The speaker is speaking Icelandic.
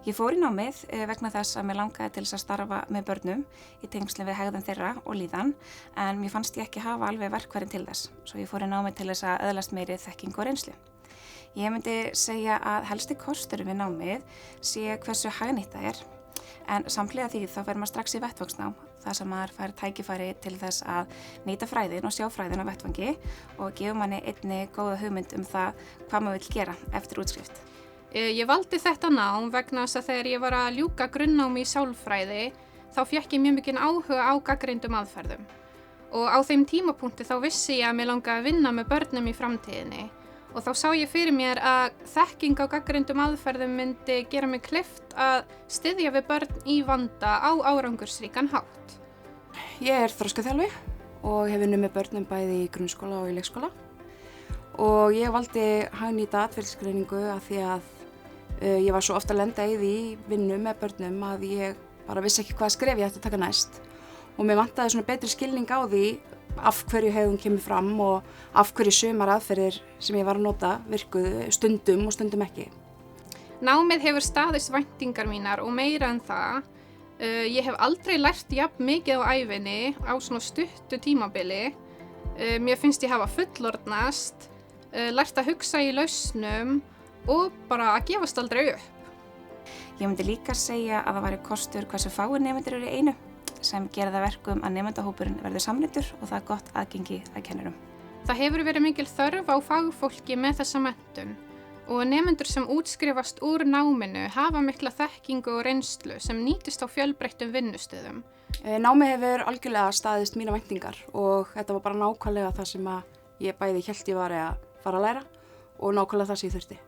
Ég fór í námið vegna þess að mér langaði til þess að starfa með börnum í tengslum við hegðun þeirra og líðan, en mér fannst ég ekki hafa alveg verkfærin til þess, svo ég fór í námið til þess að öðlast meiri þekkingu og reynslu. Ég myndi segja að helsti kosturinn við námið sé hversu hagnýtt það er, en samhliða því þá fer maður strax í vettvangsnám, þar sem maður fær tækifæri til þess að nýta fræðin og sjá fræðin á vettvangi og gefur manni einnig góða hugmynd það hvað maður vill gera eftir útskrift. Ég valdi þetta nám vegna þess að þegar ég var að ljúka grunnnámi í sálfræði þá fékk ég mjög mikinn áhuga á gagnreyndum aðferðum. Og á þeim tímapunkti þá vissi ég að mér langaði að vinna með börnum í framtíðinni og þá sá ég fyrir mér að þekking á gagnreyndum aðferðum myndi gera mig kleift að styðja við börn í vanda á árangursríkan hátt. Ég er þroskaþjálfi og hef unnið með börnum bæði í grunnskóla og í leikskóla og ég valdi hagnýta atferlisgreiningu af því að ég var svo ofta að lenda í því vinnu með börnum að ég bara vissi ekki hvaða skref ég ætti að taka næst og mér vantaði svona betri skilning á því af hverju hegðun kemur fram og af hverju sumar aðferðir sem ég var að nota virkuðu stundum og stundum ekki. Námið hefur staðist væntingar mínar og meira en það. Ég hef aldrei lært jafn mikið á ævinni á svona stuttu tímabili. Mér finnst ég hafa fullorðnast, lært að hugsa í lausnum og bara að gefast aldrei upp. Ég myndi líka segja að það væri kostur hversu fáir nemendur eru í einu, sem gera það verkum að nemendahópurinn verður samnýttur og það er gott aðgengi að kennurum. Það hefur verið mikil þörf á fagfólki með þessa menntun og nemendur sem útskrifast úr náminu hafa mikla þekkingu og reynslu sem nýtist á fjölbreyttum vinnustöðum. Námið hefur algjörlega staðist mínar væntingar og þetta var bara nákvæmlega það sem ég bæði hélt ég var að fara að læra og nákvæmlega það sem ég þurfti.